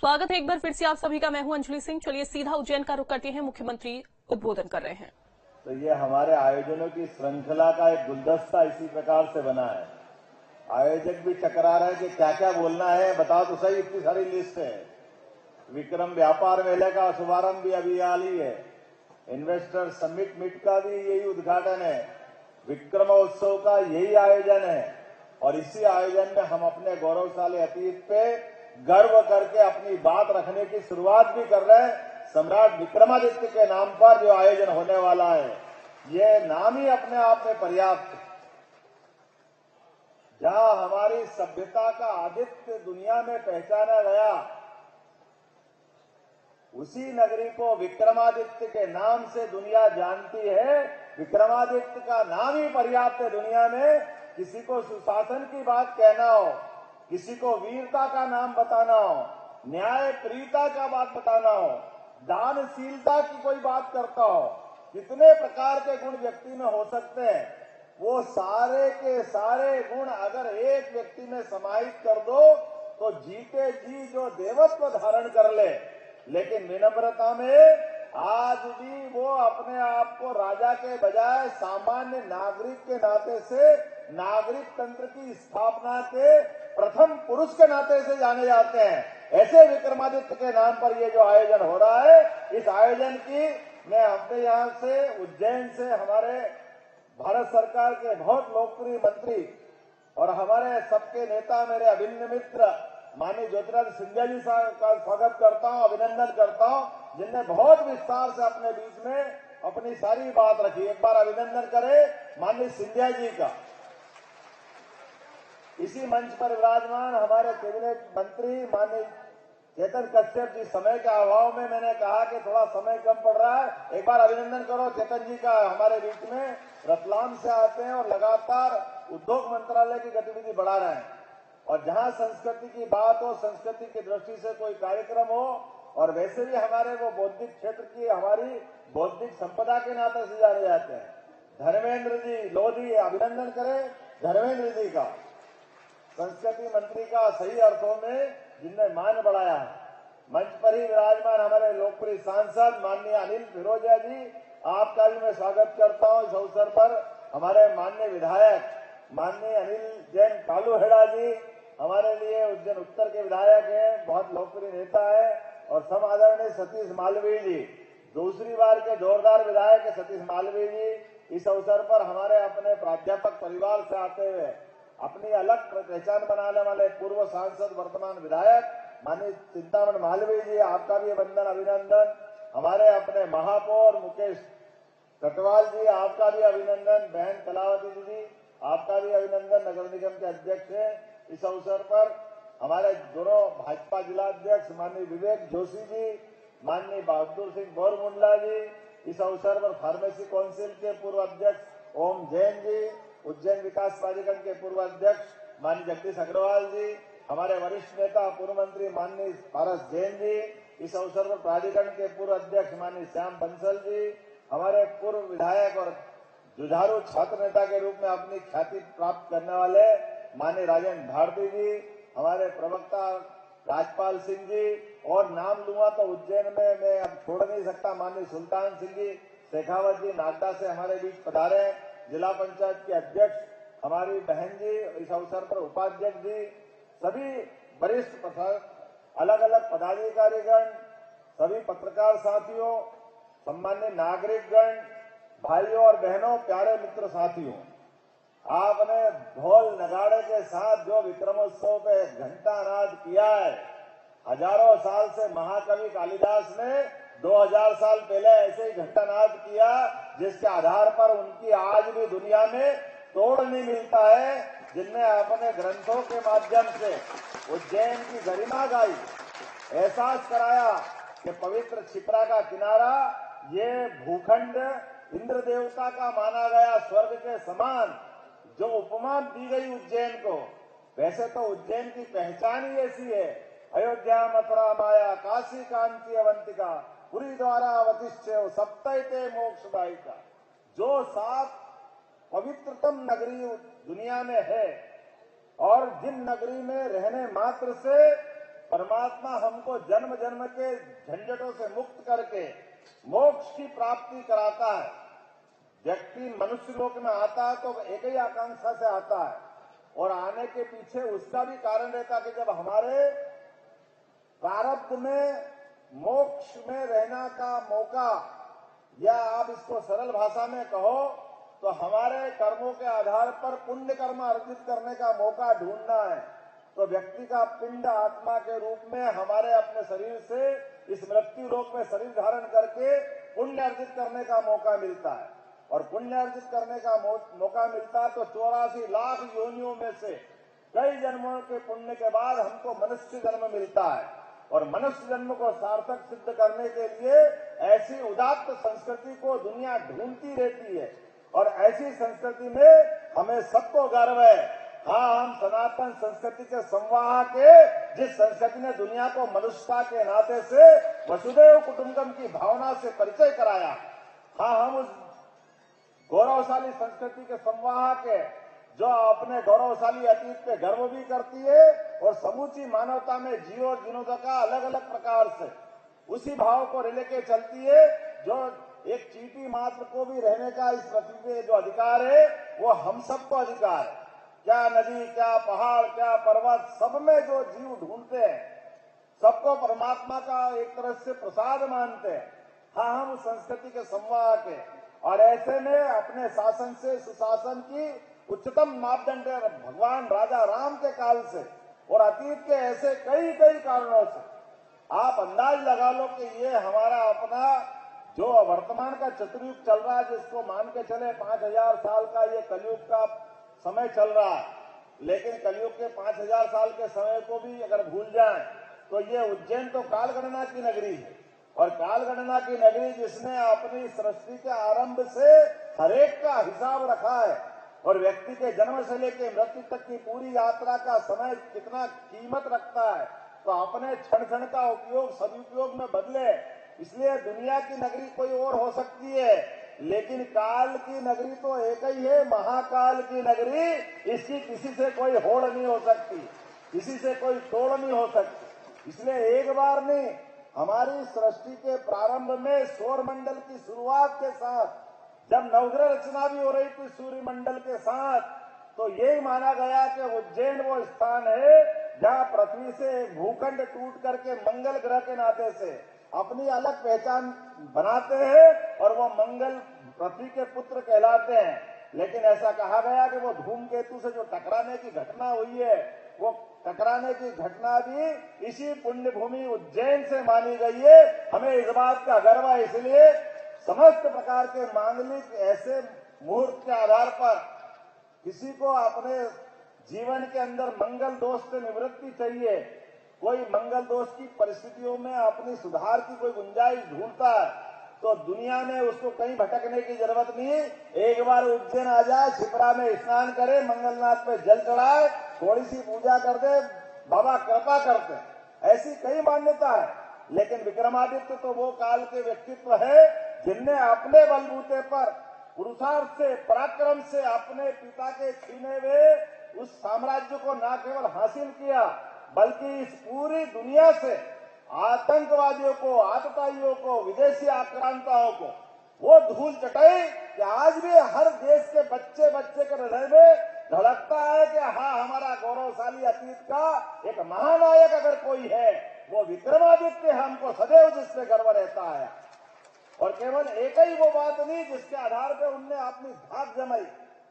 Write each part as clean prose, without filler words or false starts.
स्वागत है एक बार फिर से आप सभी का। मैं हूं अंजलि सिंह। चलिए सीधा उज्जैन का रुख करते हैं। मुख्यमंत्री उद्बोधन कर रहे हैं। तो ये हमारे आयोजनों की श्रृंखला का एक गुलदस्ता इसी प्रकार से बना है। आयोजक भी चकरा रहे हैं कि क्या क्या बोलना है, बताओ तो सही। इतनी सारी लिस्ट है। विक्रम व्यापार मेले का शुभारंभ भी अभी हाल ही है। इन्वेस्टर समिट मीट का भी यही उद्घाटन है। विक्रमोत्सव का यही आयोजन है। और इसी आयोजन में हम अपने गौरवशाली अतीत पे गर्व करके अपनी बात रखने की शुरुआत भी कर रहे हैं। सम्राट विक्रमादित्य के नाम पर जो आयोजन होने वाला है, ये नाम ही अपने आप में पर्याप्त है। जहां हमारी सभ्यता का आदित्य दुनिया में पहचाना गया, उसी नगरी को विक्रमादित्य के नाम से दुनिया जानती है। विक्रमादित्य का नाम ही पर्याप्त है दुनिया में। किसी को सुशासन की बात कहना हो, किसी को वीरता का नाम बताना हो, न्याय प्रियता का बात बताना हो, दानशीलता की कोई बात करता हो, कितने प्रकार के गुण व्यक्ति में हो सकते हैं। वो सारे के सारे गुण अगर एक व्यक्ति में समाहित कर दो तो जीते जी जो देवत्व धारण कर ले। लेकिन विनम्रता में आज भी वो अपने आप को राजा के बजाय सामान्य नागरिक के नाते से, नागरिक तंत्र की स्थापना के प्रथम पुरुष के नाते से जाने जाते हैं। ऐसे विक्रमादित्य के नाम पर ये जो आयोजन हो रहा है, इस आयोजन की मैं अपने यहाँ से उज्जैन से हमारे भारत सरकार के बहुत लोकप्रिय मंत्री और हमारे सबके नेता, मेरे अभिन्न मित्र माननीय ज्योतिरादित्य सिंधिया जी का स्वागत करता हूं, अभिनंदन करता हूं, जिनने बहुत विस्तार से अपने बीच में अपनी सारी बात रखी। एक बार अभिनंदन करें माननीय सिंधिया जी का। इसी मंच पर विराजमान हमारे कैबिनेट मंत्री माननीय चेतन कश्यप जी, समय के अभाव में मैंने कहा कि थोड़ा समय कम पड़ रहा है, एक बार अभिनंदन करो चेतन जी का। हमारे बीच में रतलाम से आते हैं और लगातार उद्योग मंत्रालय की गतिविधि बढ़ा रहे हैं। और जहां संस्कृति की बात हो, संस्कृति की दृष्टि से कोई कार्यक्रम हो, और वैसे भी हमारे वो बौद्धिक क्षेत्र की हमारी बौद्धिक संपदा के नाते से जाने जाते हैं। धर्मेंद्र जी लोधी, अभिनंदन करें धर्मेंद्र जी का, संस्कृति मंत्री का सही अर्थों में जिनने मान बढ़ाया है। मंच पर ही विराजमान हमारे लोकप्रिय सांसद माननीय अनिल फिरोजिया जी, आपका भी मैं स्वागत करता हूं इस अवसर पर। हमारे माननीय विधायक माननीय अनिल जैन कालूहेड़ा जी हमारे लिए उज्जैन उत्तर के विधायक हैं, बहुत लोकप्रिय नेता है। और सम आदरणीय सतीश मालवीय जी, दूसरी बार के जोरदार विधायक है सतीश मालवीय जी। इस अवसर पर हमारे अपने प्राध्यापक परिवार से आते हुए अपनी अलग पहचान बनाने वाले पूर्व सांसद वर्तमान विधायक माननीय चिंतामण मालवीय जी, आपका भी वंदन अभिनंदन। हमारे अपने महापौर मुकेश कटवाल जी, आपका भी अभिनंदन। बहन कलावती दीदी, आपका भी अभिनंदन, नगर निगम के अध्यक्ष हैं। इस अवसर पर हमारे दोनों भाजपा जिला अध्यक्ष माननीय विवेक जोशी जी, माननीय बहादुर सिंह बोरमुंडला जी, इस अवसर पर फार्मेसी काउंसिल के पूर्व अध्यक्ष ओम जैन जी, उज्जैन विकास प्राधिकरण के पूर्व अध्यक्ष माननीय जगदीश अग्रवाल जी, हमारे वरिष्ठ नेता पूर्व मंत्री माननीय पारस जैन जी, इस अवसर पर प्राधिकरण के पूर्व अध्यक्ष माननीय श्याम बंसल जी, हमारे पूर्व विधायक और जुझारू छात्र नेता के रूप में अपनी ख्याति प्राप्त करने वाले माननीय राजेंद्र भारती जी, हमारे प्रवक्ता राजपाल सिंह जी, और नाम लूंगा तो उज्जैन में मैं अब छोड़ नहीं सकता माननीय सुल्तान सिंह जी शेखावत जी नागदा से हमारे बीच पधारे, जिला पंचायत के अध्यक्ष हमारी बहन जी, इस अवसर पर उपाध्यक्ष जी, सभी वरिष्ठ अलग अलग पदाधिकारीगण, सभी पत्रकार साथियों, सम्मान्य नागरिकगण, भाइयों और बहनों, प्यारे मित्र साथियों, आपने ढोल नगाड़े के साथ जो विक्रमोत्सव पे घंटा नाद किया है, हजारों साल से महाकवि कालिदास ने 2000 साल पहले ऐसे ही घंटा नाद किया, जिसके आधार पर उनकी आज भी दुनिया में तोड़ नहीं मिलता है, जिनने अपने ग्रंथों के माध्यम से उज्जैन की गरिमा गाई, एहसास कराया कि पवित्र क्षिप्रा का किनारा ये भूखंड इंद्र देवता का माना गया स्वर्ग के समान, जो उपमा दी गई उज्जैन को। वैसे तो उज्जैन की पहचान ही ऐसी है, अयोध्या मथुरा माया काशी कांची अवंतिका पुरी द्वारा अवतिष्ठेय सप्तैते मोक्षदायिका, जो 7 पवित्रतम नगरी दुनिया में है और जिन नगरी में रहने मात्र से परमात्मा हमको जन्म जन्म के झंझटों से मुक्त करके मोक्ष की प्राप्ति कराता है। व्यक्ति मनुष्य लोक में आता है तो एक ही आकांक्षा से आता है, और आने के पीछे उसका भी कारण रहता है कि जब हमारे प्रारब्ध में मोक्ष में रहना का मौका, या आप इसको सरल भाषा में कहो तो हमारे कर्मों के आधार पर पुण्य कर्म अर्जित करने का मौका ढूंढना है, तो व्यक्ति का पिंड आत्मा के रूप में हमारे अपने शरीर से इस मृत्यु लोक में शरीर धारण करके पुण्य अर्जित करने का मौका मिलता है। और पुण्य अर्जित करने का मौका मिलता है तो 84 लाख योनियों में से कई जन्मों के पुण्य के बाद हमको मनुष्य जन्म मिलता है। और मनुष्य जन्म को सार्थक सिद्ध करने के लिए ऐसी उदात्त संस्कृति को दुनिया ढूंढती रहती है, और ऐसी संस्कृति में हमें सबको गर्व है। हाँ, हम सनातन संस्कृति के संवाहक है, जिस संस्कृति ने दुनिया को मनुष्यता के नाते से वसुदेव कुटुंबकम की भावना से परिचय कराया। हाँ, हम उस गौरवशाली संस्कृति के संवाहक है जो अपने गौरवशाली अतीत पे गर्व भी करती है और समूची मानवता में जीव और जीर्णोद्धार अलग अलग प्रकार से उसी भाव को लेके चलती है, जो एक चींटी मात्र को भी रहने का इस पृथ्वी पे जो अधिकार है वो हम सबको अधिकार है। क्या नदी, क्या पहाड़, क्या पर्वत, सब में जो जीव ढूंढते हैं, सबको परमात्मा का एक तरह से प्रसाद मानते हैं। हाँ, हम संस्कृति के संवाहक है, और ऐसे में अपने शासन से सुशासन की उच्चतम मापदंड है भगवान राजा राम के काल से, और अतीत के ऐसे कई कई कारणों से आप अंदाज लगा लो कि ये हमारा अपना जो वर्तमान का चतुर्युग चल रहा है, जिसको मान के चले 5000 साल का ये कलयुग का समय चल रहा है, लेकिन कलयुग के 5000 साल के समय को भी अगर भूल जाएं तो ये उज्जैन तो कालगणना की नगरी है, और कालगणना की नगरी जिसने अपनी सृष्टि के आरंभ से हरेक का हिसाब रखा है, और व्यक्ति के जन्म से लेकर मृत्यु तक की पूरी यात्रा का समय कितना कीमत रखता है, तो अपने क्षण क्षण का उपयोग सदुपयोग में बदले। इसलिए दुनिया की नगरी कोई और हो सकती है, लेकिन काल की नगरी तो एक ही है, महाकाल की नगरी। इसकी किसी से कोई होड़ नहीं हो सकती, किसी से कोई तोड़ नहीं हो सकती। इसलिए एक बार नहीं, हमारी सृष्टि के प्रारंभ में सौर मंडल की शुरुआत के साथ जब नवग्रह रचना भी हो रही थी सूर्य मंडल के साथ, तो यही माना गया कि उज्जैन वो स्थान है जहाँ पृथ्वी से एक भूखंड टूट करके मंगल ग्रह के नाते से अपनी अलग पहचान बनाते हैं, और वो मंगल पृथ्वी के पुत्र कहलाते हैं। लेकिन ऐसा कहा गया कि वो धूमकेतु से जो टकराने की घटना हुई है, वो टकराने की घटना भी इसी पुण्य भूमि उज्जैन से मानी गई है। हमें इस बात का गर्व है। इसलिए समस्त प्रकार के मांगलिक ऐसे मुहूर्त के आधार पर किसी को अपने जीवन के अंदर मंगल दोष से निवृत्ति चाहिए, कोई मंगल दोष की परिस्थितियों में अपनी सुधार की कोई गुंजाइश ढूंढता है, तो दुनिया में उसको कहीं भटकने की जरूरत नहीं। एक बार उज्जैन आ जाए, शिप्रा में स्नान करे, मंगलनाथ पे जल चढ़ाए, थोड़ी सी पूजा कर दे, बाबा कृपा करते। ऐसी कई मान्यता है, लेकिन विक्रमादित्य तो वो काल के व्यक्तित्व है जिनने अपने बलबूते पर पुरुषार्थ से, पराक्रम से अपने पिता के छीने हुए उस साम्राज्य को न केवल हासिल किया, बल्कि इस पूरी दुनिया से आतंकवादियों को, आतताइयों को, विदेशी आक्रांताओं को वो धूल चटाई कि आज भी हर देश के बच्चे बच्चे के हृदय में धड़कता है कि हाँ, हमारा गौरवशाली अतीत का एक महानायक अगर कोई है वो विक्रमादित्य, हमको सदैव जिससे गर्व रहता है। और केवल एक ही वो बात नहीं जिसके आधार पर उनने अपनी धाक जमाई,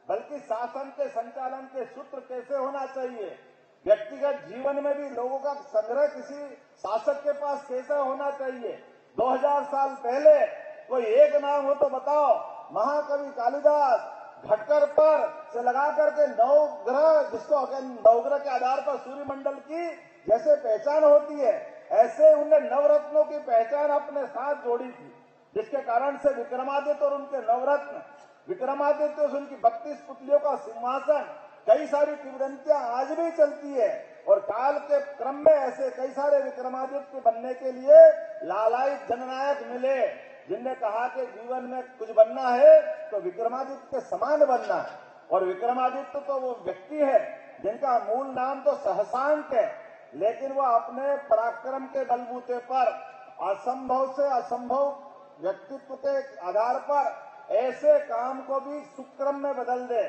बल्कि शासन के संचालन के सूत्र कैसे होना चाहिए, व्यक्तिगत जीवन में भी लोगों का संग्रह किसी शासक के पास कैसा होना चाहिए। 2000 साल पहले कोई एक नाम हो तो बताओ। महाकवि कालिदास घटकर पर से लगा करके नवग्रह, जिसको नवग्रह के आधार पर सूर्य मंडल की जैसे पहचान होती है, ऐसे उनने नवरत्नों की पहचान अपने साथ जोड़ी थी, जिसके कारण से विक्रमादित्य और उनके नवरत्न, विक्रमादित्य और उनकी 32 पुतलियों का सिंहासन, कई सारी किंवदंतियां आज भी चलती है। और काल के क्रम में ऐसे कई सारे विक्रमादित्य बनने के लिए लालायित जननायक मिले, जिनने कहा कि जीवन में कुछ बनना है तो विक्रमादित्य के समान बनना है। और विक्रमादित्य तो वो व्यक्ति है जिनका मूल नाम तो सहसांक है, लेकिन वो अपने पराक्रम के बलबूते पर असंभव से असंभव व्यक्तित्व के आधार पर ऐसे काम को भी सुक्रम में बदल दे,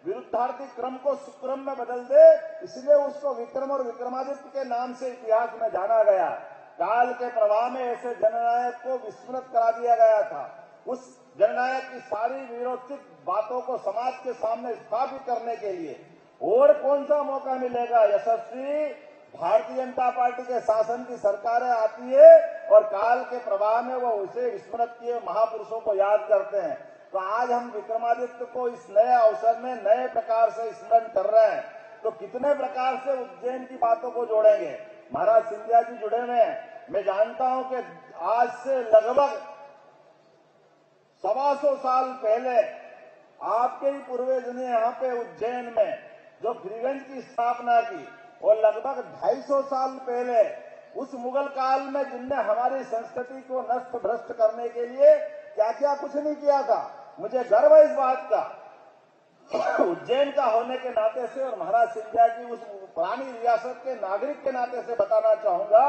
विरुद्धार्थी क्रम को सुक्रम में बदल दे, इसलिए उसको विक्रम और विक्रमादित्य के नाम से इतिहास में जाना गया। काल के प्रवाह में ऐसे जननायक को विस्मृत करा दिया गया था। उस जननायक की सारी वीरोचित बातों को समाज के सामने स्थापित करने के लिए और कौन सा मौका मिलेगा। यशस्वी भारतीय जनता पार्टी के शासन की सरकारें आती है और काल के प्रवाह में वो उसे विस्मृत किए महापुरुषों को याद करते हैं। तो आज हम विक्रमादित्य को इस नए अवसर में नए प्रकार से स्मरण कर रहे हैं। तो कितने प्रकार से उज्जैन की बातों को जोड़ेंगे। महाराज सिंधिया जी जुड़े हुए हैं। मैं जानता हूं कि आज से लगभग 125 साल पहले आपके ही पूर्वज ने यहाँ पे उज्जैन में जो फ्रीगंज की स्थापना की, और लगभग 250 साल पहले उस मुगल काल में जिनने हमारी संस्कृति को नष्ट भ्रष्ट करने के लिए क्या क्या कुछ नहीं किया था। मुझे गर्व है इस बात का उज्जैन का होने के नाते से और महाराज सिंधिया की उस पुरानी रियासत के नागरिक के नाते से बताना चाहूंगा।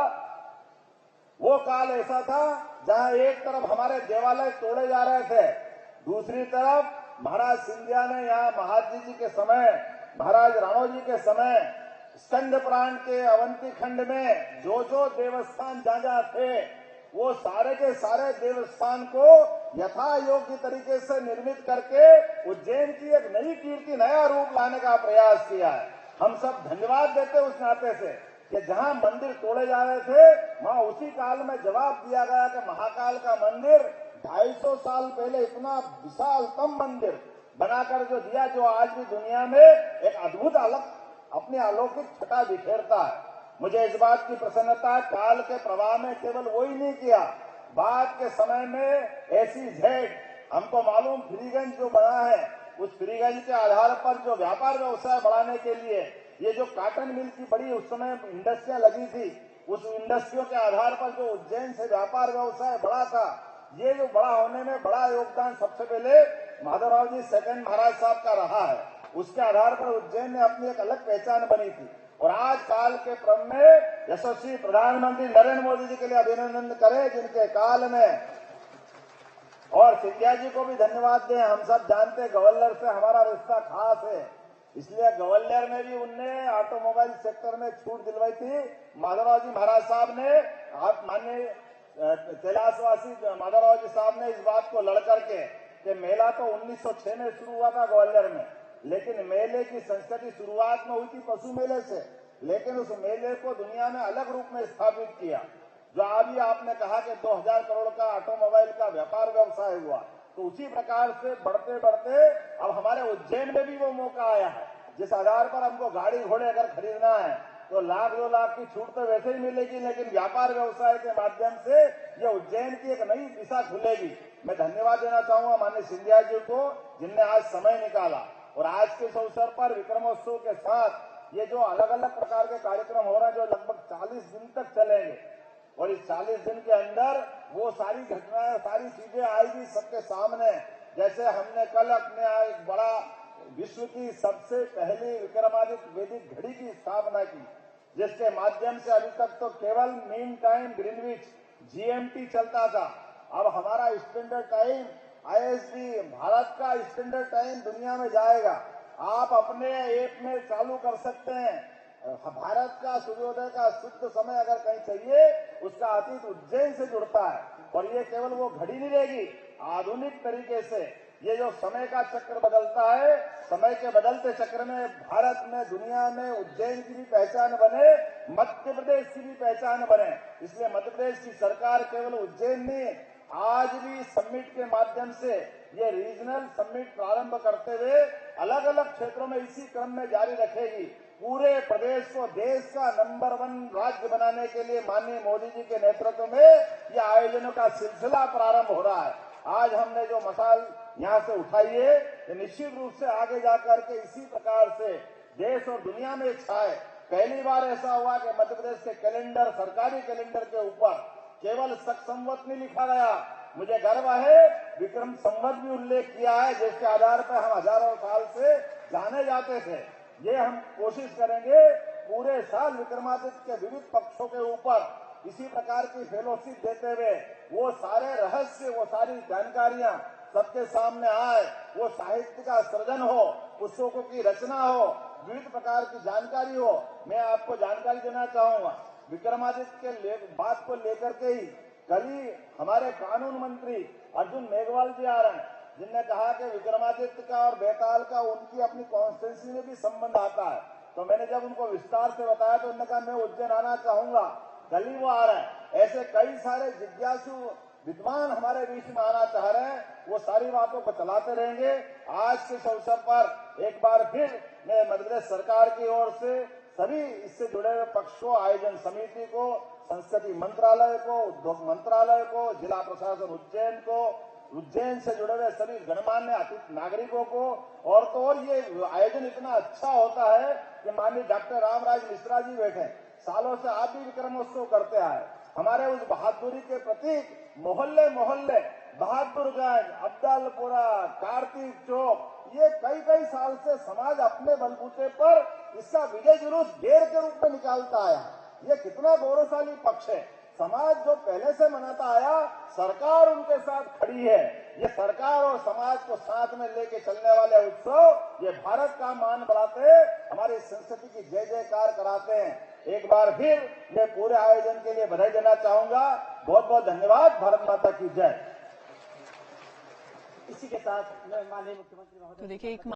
वो काल ऐसा था जहां एक तरफ हमारे देवालय तोड़े जा रहे थे, दूसरी तरफ महाराज सिंधिया ने यहाँ महाजी जी के समय, महाराज राणो जी के समय स्कंद पुराण के अवंती खंड में जो जो देवस्थान जहाँ थे वो सारे के सारे देवस्थान को यथा योग्य तरीके से निर्मित करके उज्जैन की एक नई कीर्ति, नया रूप लाने का प्रयास किया है। हम सब धन्यवाद देते उस नाते से कि जहां मंदिर तोड़े जा रहे थे वहां उसी काल में जवाब दिया गया कि महाकाल का मंदिर 250 साल पहले इतना विशालतम मंदिर बनाकर जो दिया, जो आज भी दुनिया में एक अद्भुत अलग अपने अलौकिक छटा बिखेरता है। मुझे इस बात की प्रसन्नता है, काल के प्रवाह में केवल वो ही नहीं किया, बाद के समय में ऐसी झेड हमको मालूम फ्रीगंज जो बना है, उस फ्रीगंज के आधार पर जो व्यापार व्यवसाय बढ़ाने के लिए ये जो काटन मिल की बड़ी उस समय इंडस्ट्रियां लगी थी, उस इंडस्ट्रियों के आधार पर जो उज्जैन से व्यापार व्यवसाय बढ़ा था, ये जो बड़ा होने में बड़ा योगदान सबसे पहले माधवराव जी सेकंड महाराज साहब का रहा है। उसके आधार पर उज्जैन ने अपनी एक अलग पहचान बनी थी। और आज काल के क्रम में यशस्वी प्रधानमंत्री नरेंद्र मोदी जी के लिए अभिनंदन करें, जिनके काल में, और सिंधिया जी को भी धन्यवाद दें। हम सब जानते ग्वालियर से हमारा रिश्ता खास है, इसलिए ग्वालियर में भी उनने ऑटोमोबाइल सेक्टर में छूट दिलवाई थी। माधवराव जी महाराज साहब ने, आप माननीय कैलाशवासी माधवराव जी साहब ने इस बात को लड़ करके कि मेला तो 1906 में शुरू हुआ था ग्वालियर में, लेकिन मेले की संस्कृति शुरुआत में हुई थी पशु मेले से, लेकिन उस मेले को दुनिया में अलग रूप में स्थापित किया। जो अभी आपने कहा कि 2000 करोड़ का ऑटोमोबाइल का व्यापार व्यवसाय हुआ, तो उसी प्रकार से बढ़ते बढ़ते अब हमारे उज्जैन में भी वो मौका आया है, जिस आधार पर हमको गाड़ी घोड़े अगर खरीदना है तो 1-2 लाख की छूट तो वैसे ही मिलेगी, लेकिन व्यापार व्यवसाय के माध्यम से ये उज्जैन की एक नई दिशा खुलेगी। मैं धन्यवाद देना चाहूंगा माननीय सिंधिया जी को, जिनने आज समय निकाला और आज के इस अवसर पर विक्रमोत्सव के साथ ये जो अलग अलग प्रकार के कार्यक्रम हो रहे हैं, जो लगभग 40 दिन तक चलेंगे, और इस 40 दिन के अंदर वो सारी घटनाएं, सारी चीजें आएगी सबके सामने। जैसे हमने कल अपने एक बड़ा विश्व की सबसे पहली विक्रमादित्य वैदिक घड़ी की स्थापना की, जिसके माध्यम से अभी तक तो केवल मीन टाइम ग्रीनविच GMT चलता था। अब हमारा स्टैंडर्ड टाइम IST, भारत का स्टैंडर्ड टाइम दुनिया में जाएगा। आप अपने ऐप में चालू कर सकते हैं। भारत का सूर्योदय का शुद्ध समय अगर कहीं चाहिए, उसका अतीत उज्जैन से जुड़ता है। और ये केवल वो घड़ी नहीं रहेगी, आधुनिक तरीके से ये जो समय का चक्र बदलता है, समय के बदलते चक्र में भारत में, दुनिया में उज्जैन की भी पहचान बने, मध्य प्रदेश की भी पहचान बने। इसलिए मध्य प्रदेश की सरकार केवल उज्जैन नहीं, आज भी समिट के माध्यम से ये रीजनल समिट प्रारंभ करते हुए अलग अलग क्षेत्रों में इसी क्रम में जारी रखेगी। पूरे प्रदेश को देश का नंबर 1 राज्य बनाने के लिए माननीय मोदी जी के नेतृत्व में ये आयोजनों का सिलसिला प्रारंभ हो रहा है। आज हमने जो मसाल यहाँ से उठाई है, ये निश्चित रूप से आगे जाकर के इसी प्रकार से देश और दुनिया में छाए। पहली बार ऐसा हुआ कि मध्य प्रदेश के कैलेंडर, सरकारी कैलेंडर के ऊपर केवल शक संवत नहीं लिखा गया। मुझे गर्व है विक्रम संवत भी उल्लेख किया है, जिसके आधार पर हम हजारों साल से जाने जाते थे। ये हम कोशिश करेंगे पूरे साल विक्रमादित्य के विविध पक्षों के ऊपर इसी प्रकार की फेलोशिप देते हुए वो सारे रहस्य, वो सारी जानकारियां सबके सामने आए, वो साहित्य का सृजन हो, पुस्तकों की रचना हो, विविध प्रकार की जानकारी हो। मैं आपको जानकारी देना चाहूंगा, विक्रमादित्य के बात को लेकर के ही कल ही हमारे कानून मंत्री अर्जुन मेघवाल जी आ रहे हैं, जिनने कहा कि विक्रमादित्य का और बैताल का उनकी अपनी कॉन्स्टिट्यूंसी में भी संबंध आता है। तो मैंने जब उनको विस्तार से बताया तो उन्होंने कहा मैं उज्जैन आना चाहूंगा, कल ही वो आ रहे हैं। ऐसे कई सारे जिज्ञासु विद्वान हमारे बीच में आना चाह रहे हैं, वो सारी बातों को चलाते रहेंगे। आज के इस अवसर पर एक बार फिर मैं मध्य प्रदेश सरकार की ओर से सभी इससे जुड़े हुए पक्षों, आयोजन समिति को, संस्कृति मंत्रालय को, उद्योग मंत्रालय को, जिला प्रशासन उज्जैन को, उज्जैन से जुड़े हुए सभी गणमान्य अतिथि नागरिकों को, और तो और ये आयोजन इतना अच्छा होता है कि माननीय डॉक्टर रामराज मिश्रा जी बैठे, सालों से आप भी विक्रमोत्सव करते आए। हमारे उस बहादुरी के प्रतीक मोहल्ले मोहल्ले बहादुरगंज, अब्दालपुरा, कार्तिक चौक, ये कई कई साल से समाज अपने बलबूते पर इसका विजय जुलूस डेर के रूप में निकालता आया। ये कितना गौरवशाली पक्ष है। समाज जो पहले से मनाता आया, सरकार उनके साथ खड़ी है। ये सरकार और समाज को साथ में लेके चलने वाले उत्सव ये भारत का मान बढ़ाते, हमारी संस्कृति की जय जयकार कराते हैं। एक बार फिर मैं पूरे आयोजन के लिए बधाई देना चाहूंगा। बहुत बहुत धन्यवाद। भारत माता की जय। इसी के साथ माननीय मुख्यमंत्री महोदय तो देखिए एक